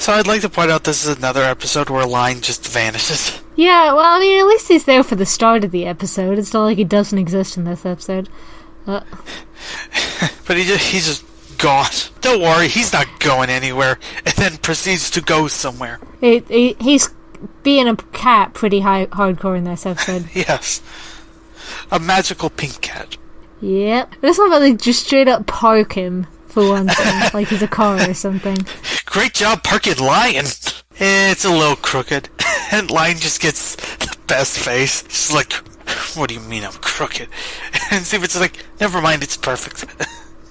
So I'd like to point out this is another episode where Lion just vanishes. Yeah, well, I mean, at least he's there for the start of the episode. It's not like he doesn't exist in this episode. But he's just gone. Don't worry, he's not going anywhere. And then proceeds to go somewhere. He's being a cat pretty hardcore in this episode. Yes. A magical pink cat. Yep. This one, they just straight up park him, for one thing. Like he's a car or something. Great job parking Lion. It's a little crooked. And Lion just gets the best face. She's like, what do you mean I'm crooked? And Steven's like, never mind, it's perfect.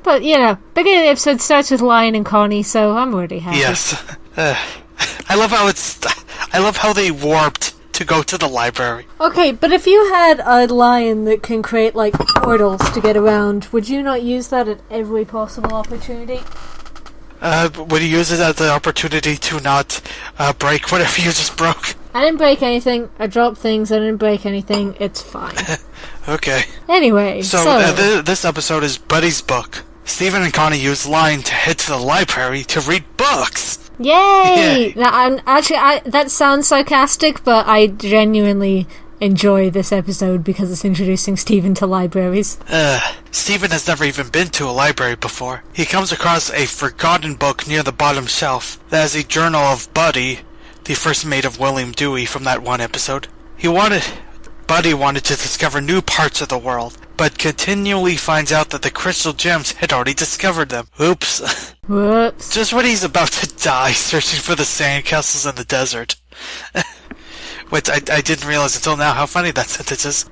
But, beginning of the episode starts with Lion and Connie, so I'm already happy. Yes. I love how they warped to go to the library. Okay, but if you had a lion that can create, like, portals to get around, would you not use that at every possible opportunity? Would you use it as the opportunity to not break whatever you just broke? I didn't break anything. I dropped things. I didn't break anything. It's fine. Okay. Anyway, this episode is Buddy's book. Steven and Connie use Lion to head to the library to read books. Yay! Now, that sounds sarcastic, but I genuinely enjoy this episode because it's introducing Steven to libraries. Steven has never even been to a library before. He comes across a forgotten book near the bottom shelf. That is a journal of Buddy, the first mate of William Dewey from that one episode. Buddy wanted to discover new parts of the world, but continually finds out that the crystal gems had already discovered them. Oops. Whoops. Just when he's about to die searching for the sandcastles in the desert. Which I didn't realize until now how funny that sentence is.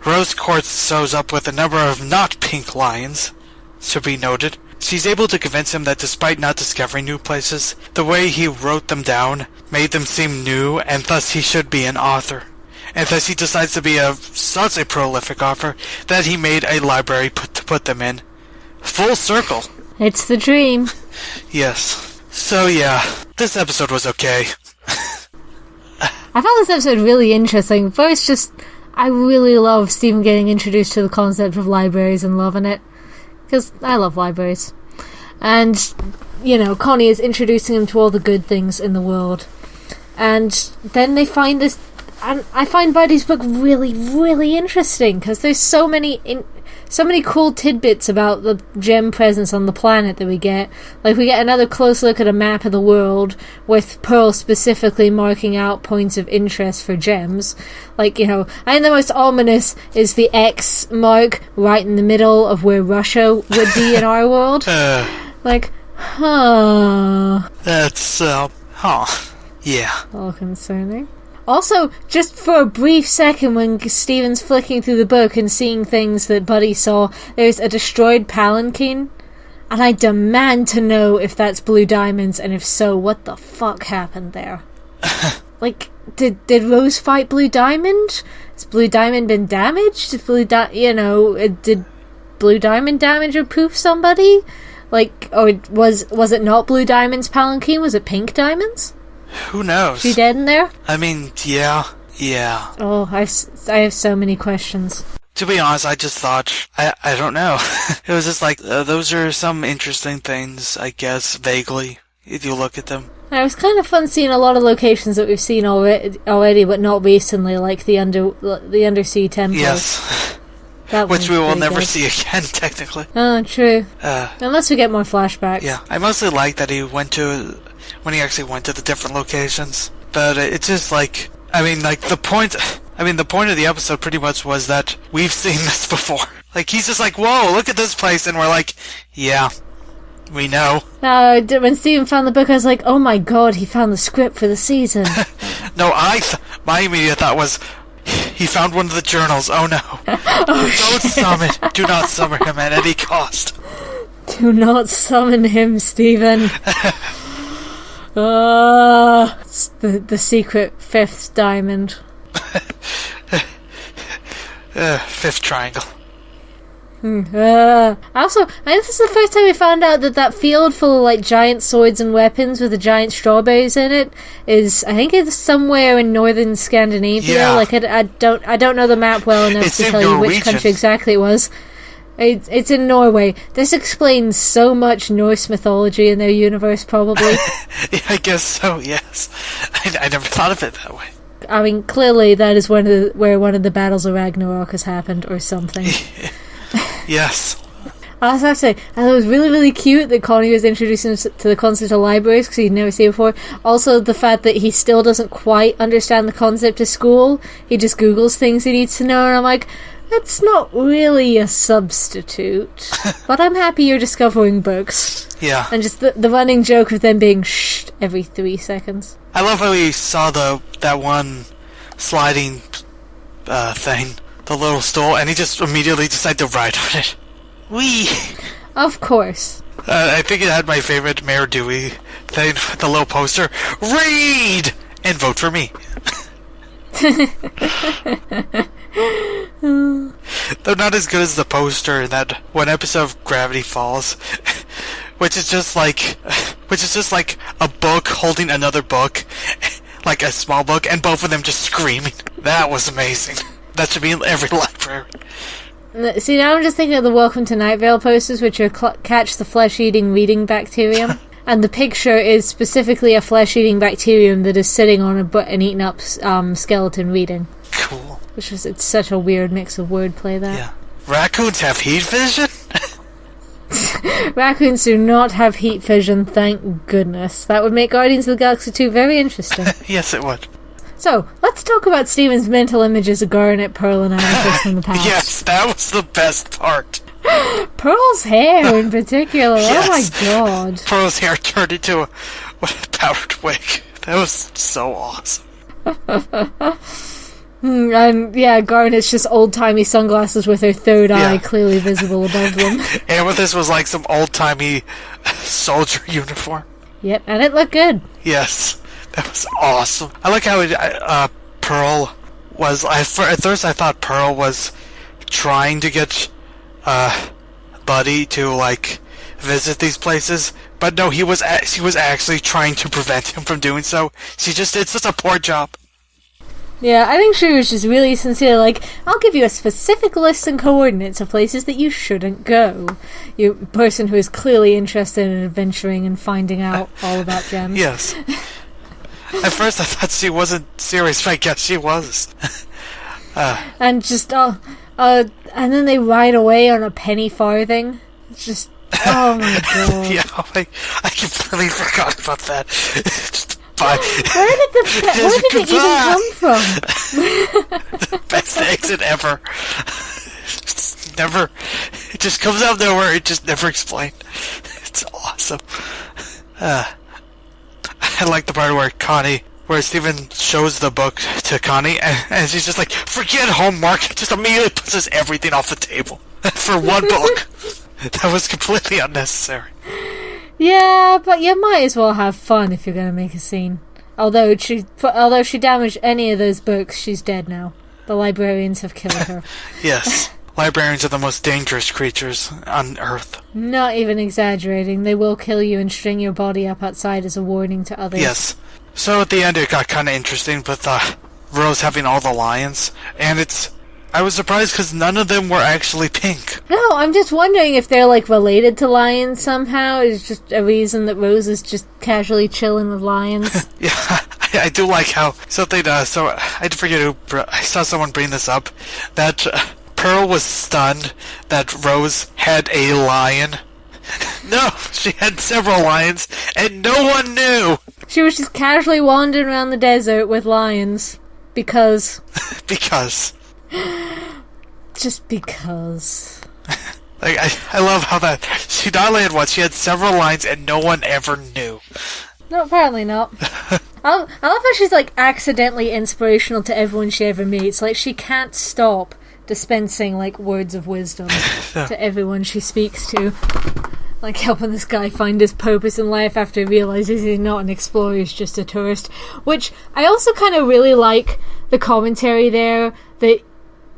Rose Quartz shows up with a number of not pink lions, to be noted. She's able to convince him that despite not discovering new places, the way he wrote them down made them seem new, and thus he should be an author. And thus he decides to be such a prolific author that he made a library to put them in. Full circle. It's the dream. Yes. So yeah, this episode was okay. I found this episode really interesting. First, I really love Steven getting introduced to the concept of libraries and loving it. Because I love libraries. And, Connie is introducing him to all the good things in the world. And then they find this... And I find Buddy's book really, really interesting, because there's so many cool tidbits about the gem presence on the planet that we get. Like, we get another close look at a map of the world, with Pearl specifically marking out points of interest for gems. Like, I think the most ominous is the X mark right in the middle of where Russia would be in our world. Like, That's, yeah. All concerning. Also, just for a brief second when Steven's flicking through the book and seeing things that Buddy saw, there's a destroyed palanquin, and I demand to know if that's Blue Diamond's, and if so, what the fuck happened there? Like, did Rose fight Blue Diamond? Has Blue Diamond been damaged? Did Blue Diamond damage or poof somebody? Like, or was it not Blue Diamond's palanquin? Was it Pink Diamond's? Who knows? She dead in there? I mean, yeah. Oh, I have so many questions. To be honest, I just thought, I don't know. It was just like, those are some interesting things, I guess, vaguely, if you look at them. It was kind of fun seeing a lot of locations that we've seen already, but not recently, like the undersea temple. Yes. Which we will never see again, technically. Oh, true. Unless we get more flashbacks. Yeah, I mostly like that when he actually went to the different locations. But it's just like, the point of the episode pretty much was that we've seen this before. Like, he's just like, whoa, look at this place, and we're like, yeah, we know. When Steven found the book, I was like, oh my god, he found the script for the season. No, my immediate thought was, he found one of the journals, oh no. Don't summon, do not summon him at any cost. Do not summon him, Steven. It's the secret fifth diamond. Fifth triangle. Also, I think this is the first time we found out that field full of like giant swords and weapons with the giant strawberries in it is, I think it's somewhere in northern Scandinavia. Yeah. Like I don't know the map well enough to tell you which country exactly it was. It's in Norway. This explains so much Norse mythology in their universe, probably. Yeah, I guess so, yes. I never thought of it that way. I mean, clearly that is where one of the battles of Ragnarok has happened, or something. Yes. I also have to say, I thought it was really, really cute that Connie was introducing us to the concept of libraries, because he'd never seen it before. Also, the fact that he still doesn't quite understand the concept of school. He just Googles things he needs to know, and I'm like, that's not really a substitute. But I'm happy you're discovering books. Yeah. And just the running joke of them being shh every 3 seconds. I love how we saw that one sliding thing, the little stool, and he just immediately decided to ride on it. Whee! Of course. I think it had my favorite Mayor Dewey thing, the little poster. Read! And vote for me. Though not as good as the poster in that one episode of Gravity Falls, which is just like a book holding another book, like a small book, and both of them just screaming. That was amazing. That should be in every library. See, now I'm just thinking of the Welcome to Night Vale posters, which are catch the flesh-eating reading bacterium. And the picture is specifically a flesh-eating bacterium that is sitting on an eaten-up skeleton reading. Cool. It's such a weird mix of wordplay there. Yeah. Raccoons have heat vision? Raccoons do not have heat vision, thank goodness. That would make Guardians of the Galaxy 2 very interesting. Yes, it would. So, let's talk about Steven's mental images of Garnet, Pearl, and Amethyst from the past. Yes, that was the best part. Pearl's hair in particular, Yes. Oh my god. Pearl's hair turned into a powdered wig. That was so awesome. And yeah, Garnet's just old-timey sunglasses with her third eye clearly visible above them. Amethyst was like some old-timey soldier uniform. Yep, and it looked good. Yes, that was awesome. I like how Pearl was... at first I thought Pearl was trying to get Buddy to, like, visit these places, but no, she was actually trying to prevent him from doing so. She just did such a poor job. Yeah, I think she was just really sincere, like, I'll give you a specific list and coordinates of places that you shouldn't go. You person who is clearly interested in adventuring and finding out all about gems. Yes. At first I thought she wasn't serious, but I guess she was. And just, and then they ride away on a penny farthing. It's just, oh my god. Yeah, I completely forgot about that. Just bye. Where did it even come from? The best exit ever. It just comes out of nowhere, it just never explained. It's awesome. I like the part where Steven shows the book to Connie, and she's just like, forget homework, just immediately pushes everything off the table. For one book. That was completely unnecessary. Yeah, but you might as well have fun if you're going to make a scene. Although she damaged any of those books, she's dead now. The librarians have killed her. Yes. Librarians are the most dangerous creatures on Earth. Not even exaggerating. They will kill you and string your body up outside as a warning to others. Yes. So at the end it got kind of interesting with Rose having all the lions, and I was surprised because none of them were actually pink. No, I'm just wondering if they're, like, related to lions somehow. It's just a reason that Rose is just casually chilling with lions. Yeah, I do like how something, so I forget who, I saw someone bring this up, that Pearl was stunned that Rose had a lion. No, she had several lions, and no one knew! She was just casually wandering around the desert with lions. Because... Because... Just because. Like, I love how that she not only had one, she had several lines and no one ever knew. No, apparently not. I love how she's, like, accidentally inspirational to everyone she ever meets. Like, she can't stop dispensing, like, words of wisdom to everyone she speaks to. Like, helping this guy find his purpose in life after he realizes he's not an explorer, he's just a tourist. Which, I also kind of really like the commentary there, that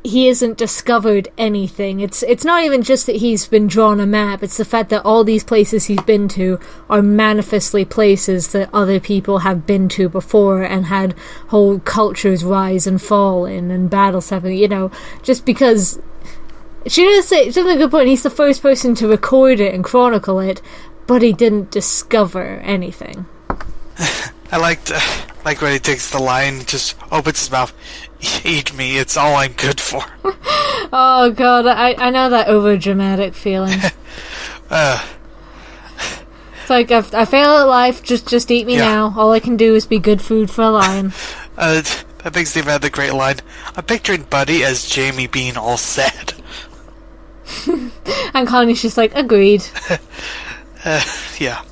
he hasn't discovered anything. It's not even just that he's been drawn a map, it's the fact that all these places he's been to are manifestly places that other people have been to before and had whole cultures rise and fall in and battles happen, just because She does say something good point. He's the first person to record it and chronicle it, but he didn't discover anything. I liked when he takes the line, just opens his mouth. Eat me, it's all I'm good for. Oh god, I know that over-dramatic feeling. It's like, I fail at life, just eat me now. All I can do is be good food for a lion. I think Steve had the great line. I'm picturing Buddy as Jamie being all sad. And Connie's just like, agreed. Yeah.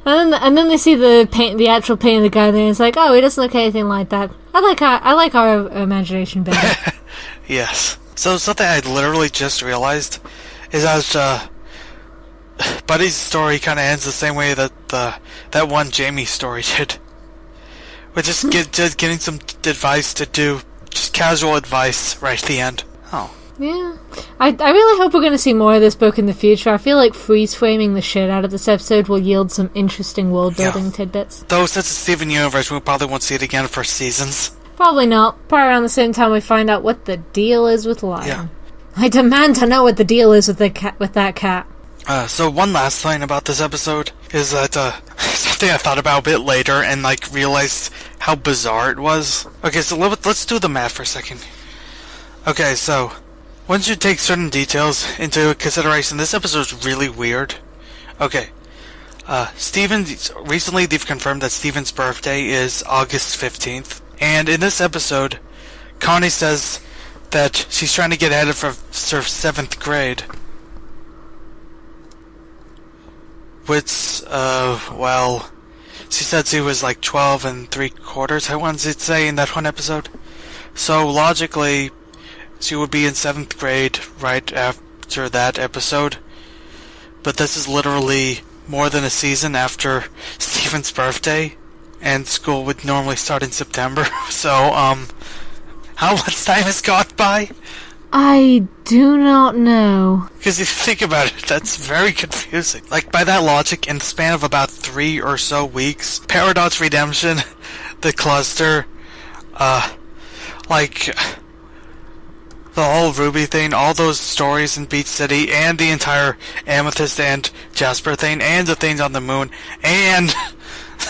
And then they see the actual paint of the guy there, and it's like, oh, he doesn't look anything like that. I like our imagination better. Yes. So something I literally just realized is as Buddy's story kind of ends the same way that that one Jamie story did. We're just getting some advice to do, just casual advice right at the end. Oh. Yeah. I really hope we're going to see more of this book in the future. I feel like freeze-framing the shit out of this episode will yield some interesting world-building tidbits. Though, since it's Steven Universe, we probably won't see it again for seasons. Probably not. Probably around the same time we find out what the deal is with Lion. Yeah. I demand to know what the deal is with that cat. So one last thing about this episode is that something I thought about a bit later and realized how bizarre it was. Okay, so let's do the math for a second. Okay, so once you take certain details into consideration, this episode's really weird. Okay, recently they've confirmed that Steven's birthday is August 15th, and in this episode, Connie says that she's trying to get ahead of her 7th grade. Which, she said she was 12 3/4, I wanted to say, in that one episode. So, logically, she would be in 7th grade right after that episode. But this is literally more than a season after Steven's birthday, and school would normally start in September. So, how much time has gone by? I do not know. Because if you think about it, that's very confusing. By that logic, in the span of about 3 or so weeks, Paradox Redemption, the cluster, the whole Ruby thing, all those stories in Beach City, and the entire Amethyst and Jasper thing, and the things on the moon, and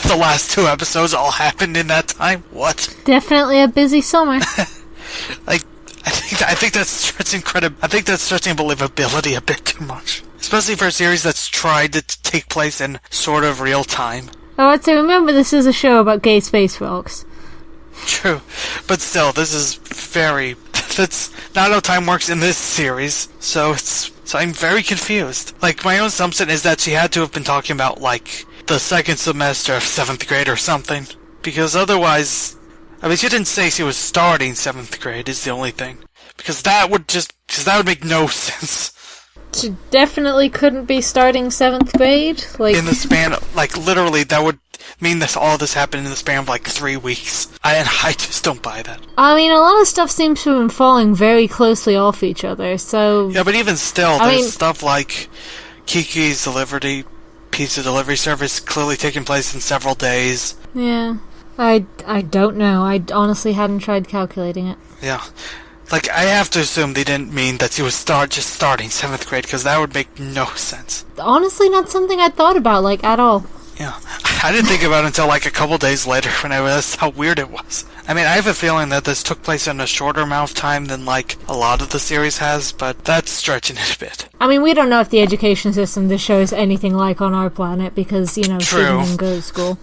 the last 2 episodes all happened in that time? What? Definitely a busy summer. I think that's stretching I think that's stretching believability a bit too much. Especially for a series that's tried to take place in sort of real time. Oh, I'd say, remember, this is a show about gay space frogs. True. But still, this is that's not how time works in this series. So I'm very confused. My own assumption is that she had to have been talking about, the second semester of 7th grade or something. Because otherwise, she didn't say she was starting 7th grade, is the only thing. Because that would make no sense. She definitely couldn't be starting 7th grade. In the span, literally, that would mean that all this happened in the span of, 3 weeks. I just don't buy that. I mean, a lot of stuff seems to have been falling very closely off each other, so... Yeah, but even still, there's stuff like Kiki's pizza delivery service clearly taking place in several days. Yeah. I don't know. I honestly hadn't tried calculating it. Yeah. I have to assume they didn't mean that she was just starting 7th grade, because that would make no sense. Honestly, not something I'd thought about, at all. Yeah. I didn't think about it until, a couple days later when I realized how weird it was. I have a feeling that this took place in a shorter amount of time than, a lot of the series has, but that's stretching it a bit. We don't know if the education system this show is anything like on our planet, because, Steven didn't go to school.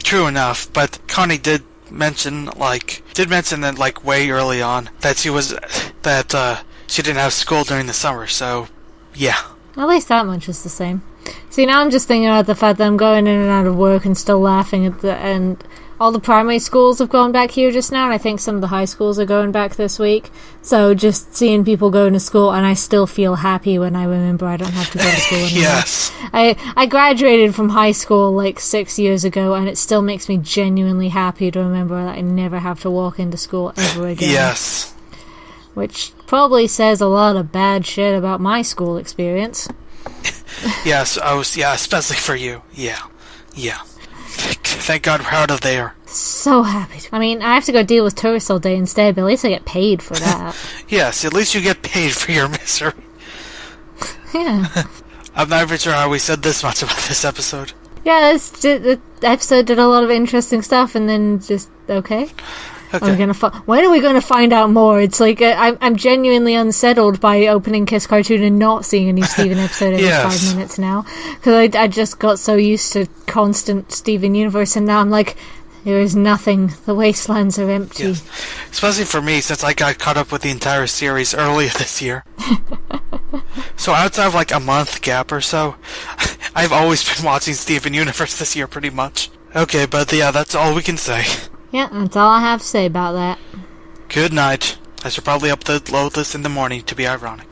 True enough, but Connie did mention that, way early on, that she didn't have school during the summer, so, yeah. At least that much is the same. See, now I'm just thinking about the fact that I'm going in and out of work and still laughing at and all the primary schools have gone back here just now, and I think some of the high schools are going back this week. So just seeing people going to school, and I still feel happy when I remember I don't have to go to school anymore. Yes. I graduated from high school 6 years ago, and it still makes me genuinely happy to remember that I never have to walk into school ever again. Yes. Which probably says a lot of bad shit about my school experience. Yes, especially for you. Yeah. Thank God we're out of there. So happy. I mean, I have to go deal with tourists all day instead, but at least I get paid for that. Yes, at least you get paid for your misery. Yeah. I'm not even sure how we said this much about this episode. Yeah, the episode did a lot of interesting stuff, and then just, okay. Okay. When are we going to find out more? It's like, I'm genuinely unsettled by opening Kiss Cartoon and not seeing a new Steven episode every 5 minutes now. Because I just got so used to constant Steven Universe, and now I'm like, there is nothing. The wastelands are empty. Yes. Especially for me, since I got caught up with the entire series earlier this year. So outside of like a month gap or so, I've always been watching Steven Universe this year pretty much. Okay, but yeah, that's all we can say. Yeah, that's all I have to say about that. Good night. I should probably upload this in the morning to be ironic.